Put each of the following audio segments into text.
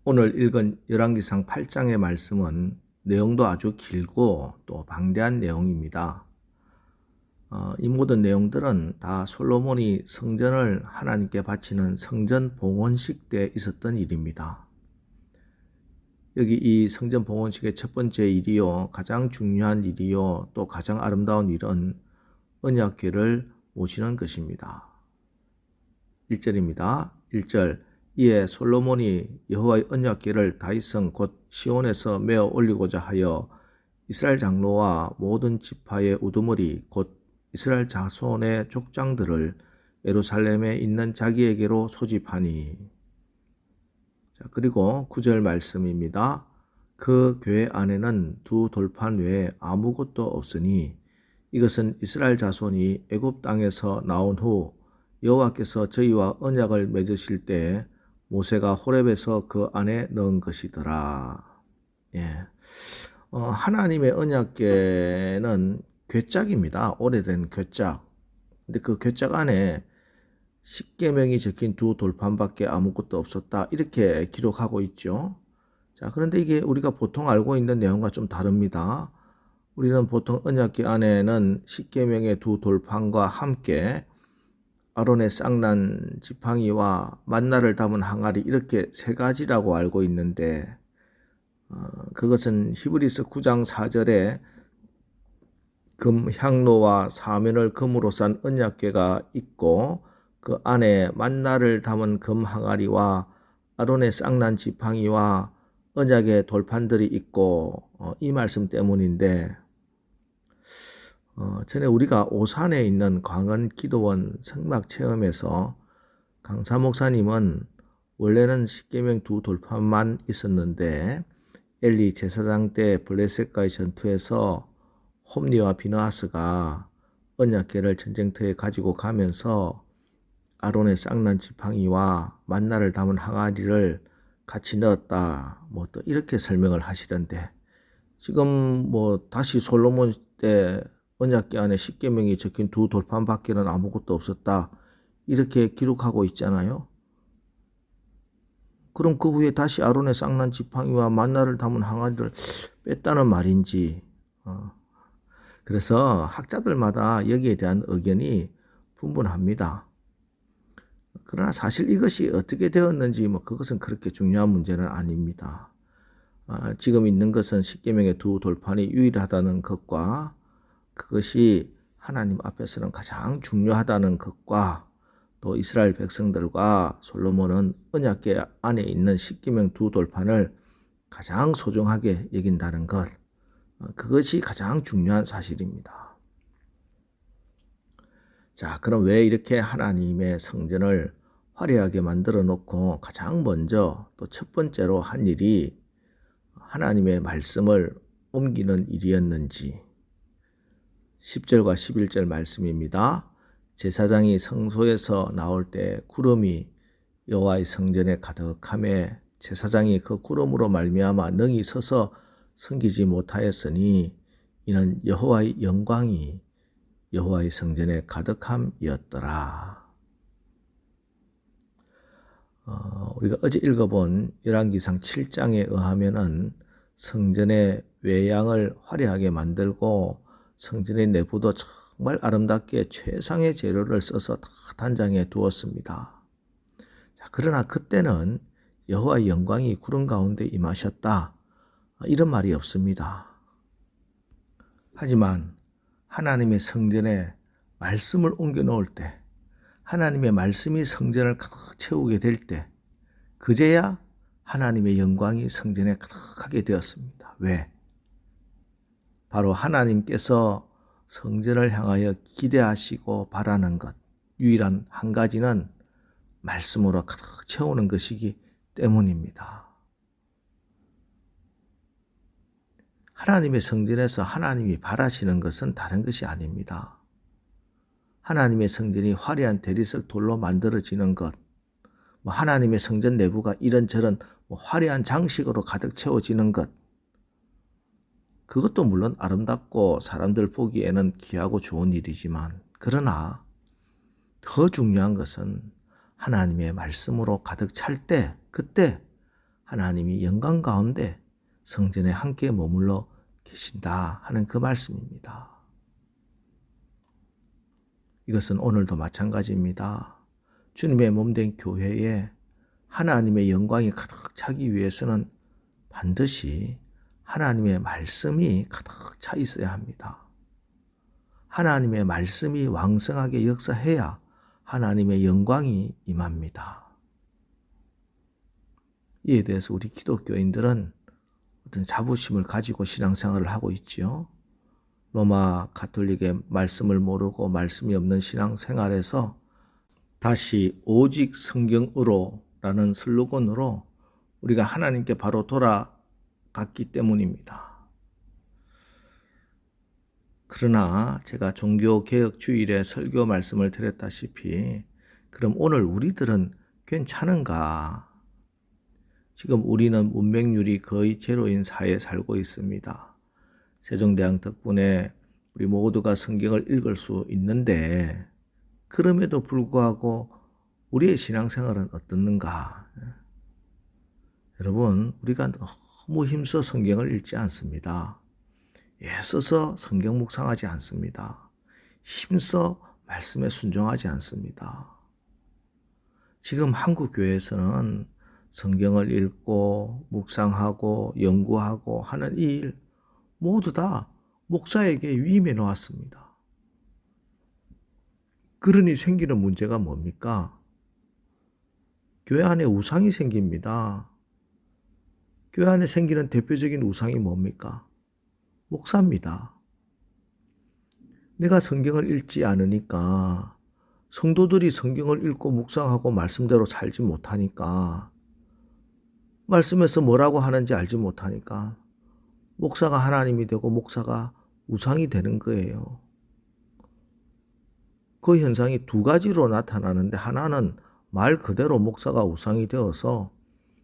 오늘 읽은 열왕기상 8장의 말씀은 내용도 아주 길고 또 방대한 내용입니다. 이 모든 내용들은 다 솔로몬이 성전을 하나님께 바치는 성전 봉헌식 때 있었던 일입니다. 여기 이 성전 봉헌식의 첫 번째 일이요, 가장 중요한 일이요, 또 가장 아름다운 일은 언약궤를 모시는 것입니다. 1절입니다. 1절 이에 솔로몬이 여호와의 언약궤를 다윗성 곧 시온에서 메어 올리고자 하여 이스라엘 장로와 모든 지파의 우두머리 곧 이스라엘 자손의 족장들을 예루살렘에 있는 자기에게로 소집하니. 자, 그리고 9절 말씀입니다. 그 궤 안에는 두 돌판 외에 아무것도 없으니 이것은 이스라엘 자손이 애굽 땅에서 나온 후 여호와께서 저희와 언약을 맺으실 때 모세가 호렙에서 그 안에 넣은 것이더라. 예. 하나님의 언약궤는 궤짝입니다. 오래된 궤짝. 근데 그 궤짝 안에 십계명이 적힌 두 돌판밖에 아무것도 없었다. 이렇게 기록하고 있죠. 자, 그런데 이게 우리가 보통 알고 있는 내용과 좀 다릅니다. 우리는 보통 언약궤 안에는 십계명의 두 돌판과 함께 아론의 쌍난 지팡이와 만나를 담은 항아리 이렇게 세 가지라고 알고 있는데 그것은 히브리서 9장 4절에 금 향로와 사면을 금으로 싼 언약궤가 있고 그 안에 만나를 담은 금 항아리와 아론의 쌍난 지팡이와 언약의 돌판들이 있고 이 말씀 때문인데 전에 우리가 오산에 있는 광원 기도원 성막 체험에서 강사 목사님은 원래는 십계명 두 돌판만 있었는데 엘리 제사장 때 블레셋과의 전투에서 홈리와 비느하스가 언약궤를 전쟁터에 가지고 가면서 아론의 쌍난 지팡이와 만나를 담은 항아리를 같이 넣었다. 뭐 또 이렇게 설명을 하시던데 지금 뭐 다시 솔로몬 때 언약궤 안에 십계명이 적힌 두 돌판밖에는 아무것도 없었다. 이렇게 기록하고 있잖아요. 그럼 그 후에 다시 아론의 쌍난 지팡이와 만나를 담은 항아리를 뺐다는 말인지. 그래서 학자들마다 여기에 대한 의견이 분분합니다. 그러나 사실 이것이 어떻게 되었는지 그것은 그렇게 중요한 문제는 아닙니다. 지금 있는 것은 십계명의 두 돌판이 유일하다는 것과 그것이 하나님 앞에서는 가장 중요하다는 것과 또 이스라엘 백성들과 솔로몬은 언약궤 안에 있는 십계명 두 돌판을 가장 소중하게 여긴다는 것, 그것이 가장 중요한 사실입니다. 자, 그럼 왜 이렇게 하나님의 성전을 화려하게 만들어 놓고 가장 먼저 또 첫 번째로 한 일이 하나님의 말씀을 옮기는 일이었는지. 10절과 11절 말씀입니다. 제사장이 성소에서 나올 때 구름이 여호와의 성전에 가득하매 제사장이 그 구름으로 말미암아 능히 서서 섬기지 못하였으니 이는 여호와의 영광이 여호와의 성전에 가득함이었더라. 우리가 어제 읽어본 열왕기상 7장에 의하면은 성전의 외양을 화려하게 만들고 성전의 내부도 정말 아름답게 최상의 재료를 써서 다 단장해 두었습니다. 자, 그러나 그때는 여호와의 영광이 구름 가운데 임하셨다. 이런 말이 없습니다. 하지만 하나님의 성전에 말씀을 옮겨 놓을 때, 하나님의 말씀이 성전을 가득 채우게 될 때, 그제야 하나님의 영광이 성전에 가득하게 되었습니다. 왜? 바로 하나님께서 성전을 향하여 기대하시고 바라는 것, 유일한 한 가지는 말씀으로 가득 채우는 것이기 때문입니다. 하나님의 성전에서 하나님이 바라시는 것은 다른 것이 아닙니다. 하나님의 성전이 화려한 대리석 돌로 만들어지는 것, 하나님의 성전 내부가 이런저런 화려한 장식으로 가득 채워지는 것, 그것도 물론 아름답고 사람들 보기에는 귀하고 좋은 일이지만 그러나 더 중요한 것은 하나님의 말씀으로 가득 찰 때, 그때 하나님이 영광 가운데 성전에 함께 머물러 계신다 하는 그 말씀입니다. 이것은 오늘도 마찬가지입니다. 주님의 몸된 교회에 하나님의 영광이 가득 차기 위해서는 반드시 하나님의 말씀이 가득 차 있어야 합니다. 하나님의 말씀이 왕성하게 역사해야 하나님의 영광이 임합니다. 이에 대해서 우리 기독교인들은 어떤 자부심을 가지고 신앙생활을 하고 있지요. 로마 가톨릭의 말씀을 모르고 말씀이 없는 신앙생활에서 다시 오직 성경으로 라는 슬로건으로 우리가 하나님께 바로 돌아갔기 때문입니다. 그러나 제가 종교개혁 주일에 설교 말씀을 드렸다시피 그럼 오늘 우리들은 괜찮은가? 지금 우리는 문맹률이 거의 제로인 사회에 살고 있습니다. 세종대왕 덕분에 우리 모두가 성경을 읽을 수 있는데 그럼에도 불구하고 우리의 신앙생활은 어떻는가? 여러분, 우리가 너무 힘써 성경을 읽지 않습니다. 애써서 성경 묵상하지 않습니다. 힘써 말씀에 순종하지 않습니다. 지금 한국 교회에서는 성경을 읽고 묵상하고 연구하고 하는 이 일 모두 다 목사에게 위임해 놓았습니다. 그러니 생기는 문제가 뭡니까? 교회 안에 우상이 생깁니다. 교회 안에 생기는 대표적인 우상이 뭡니까? 목사입니다. 내가 성경을 읽지 않으니까 성도들이 성경을 읽고 묵상하고 말씀대로 살지 못하니까 말씀에서 뭐라고 하는지 알지 못하니까 목사가 하나님이 되고 목사가 우상이 되는 거예요. 그 현상이 두 가지로 나타나는데 하나는 말 그대로 목사가 우상이 되어서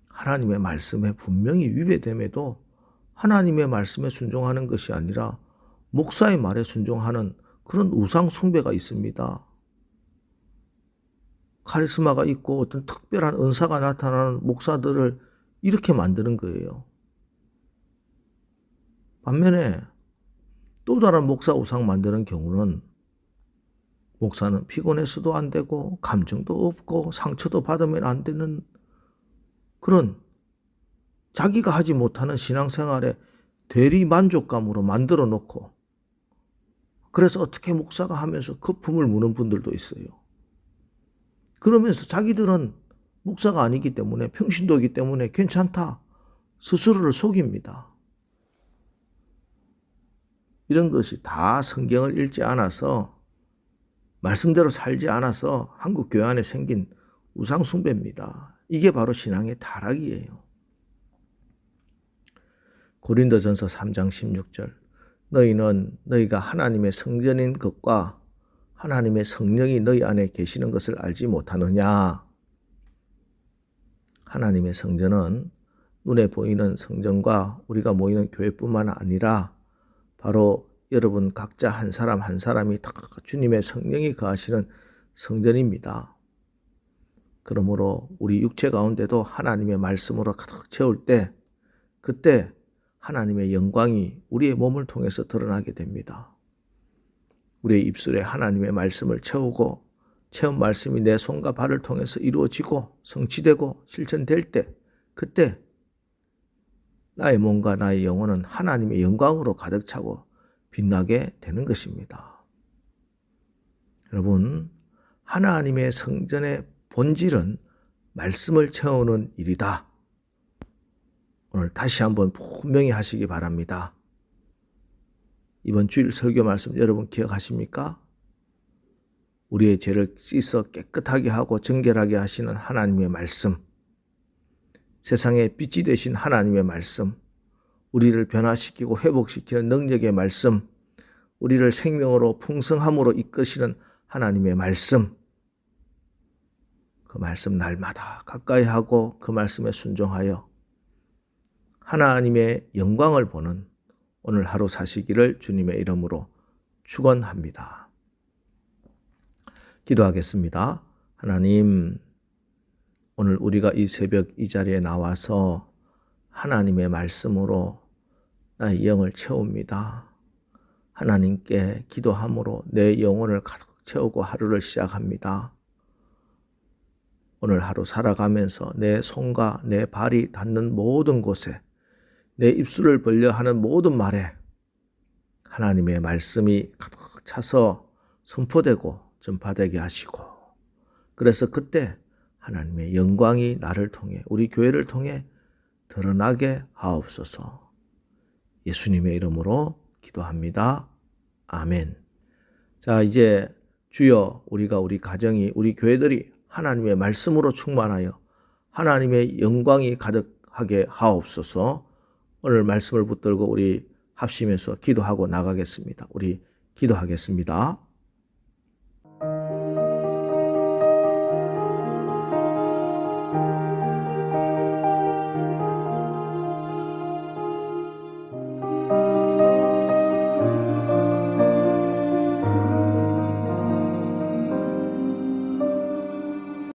하나님의 말씀에 분명히 위배됨에도 하나님의 말씀에 순종하는 것이 아니라 목사의 말에 순종하는 그런 우상 숭배가 있습니다. 카리스마가 있고 어떤 특별한 은사가 나타나는 목사들을 이렇게 만드는 거예요. 반면에 또 다른 목사 우상 만드는 경우는 목사는 피곤해서도 안 되고 감정도 없고 상처도 받으면 안 되는 그런 자기가 하지 못하는 신앙생활에 대리 만족감으로 만들어 놓고 그래서 어떻게 목사가 하면서 거품을 무는 분들도 있어요. 그러면서 자기들은 목사가 아니기 때문에 평신도이기 때문에 괜찮다. 스스로를 속입니다. 이런 것이 다 성경을 읽지 않아서 말씀대로 살지 않아서 한국 교회 안에 생긴 우상 숭배입니다. 이게 바로 신앙의 타락이에요. 고린도전서 3장 16절 너희는 너희가 하나님의 성전인 것과 하나님의 성령이 너희 안에 계시는 것을 알지 못하느냐. 하나님의 성전은 눈에 보이는 성전과 우리가 모이는 교회뿐만 아니라 바로 여러분 각자 한 사람 한 사람이 다 주님의 성령이 거하시는 성전입니다. 그러므로 우리 육체 가운데도 하나님의 말씀으로 가득 채울 때 그때 하나님의 영광이 우리의 몸을 통해서 드러나게 됩니다. 우리의 입술에 하나님의 말씀을 채우고 채운 말씀이 내 손과 발을 통해서 이루어지고 성취되고 실천될 때 그때 나의 몸과 나의 영혼은 하나님의 영광으로 가득 차고 빛나게 되는 것입니다. 여러분, 하나님의 성전의 본질은 말씀을 채우는 일이다. 오늘 다시 한번 분명히 하시기 바랍니다. 이번 주일 설교 말씀 여러분 기억하십니까? 우리의 죄를 씻어 깨끗하게 하고 정결하게 하시는 하나님의 말씀, 세상의 빛이 되신 하나님의 말씀, 우리를 변화시키고 회복시키는 능력의 말씀, 우리를 생명으로 풍성함으로 이끄시는 하나님의 말씀, 그 말씀 날마다 가까이 하고 그 말씀에 순종하여 하나님의 영광을 보는 오늘 하루 사시기를 주님의 이름으로 축원합니다. 기도하겠습니다. 하나님, 오늘 우리가 이 새벽 이 자리에 나와서 하나님의 말씀으로 나의 영을 채웁니다. 하나님께 기도함으로 내 영혼을 가득 채우고 하루를 시작합니다. 오늘 하루 살아가면서 내 손과 내 발이 닿는 모든 곳에, 내 입술을 벌려 하는 모든 말에 하나님의 말씀이 가득 차서 선포되고 전파되게 하시고, 그래서 그때 하나님의 영광이 나를 통해, 우리 교회를 통해 드러나게 하옵소서. 예수님의 이름으로 기도합니다. 아멘. 자, 이제 주여, 우리가, 우리 가정이, 우리 교회들이 하나님의 말씀으로 충만하여 하나님의 영광이 가득하게 하옵소서. 오늘 말씀을 붙들고 우리 합심해서 기도하고 나가겠습니다. 우리 기도하겠습니다.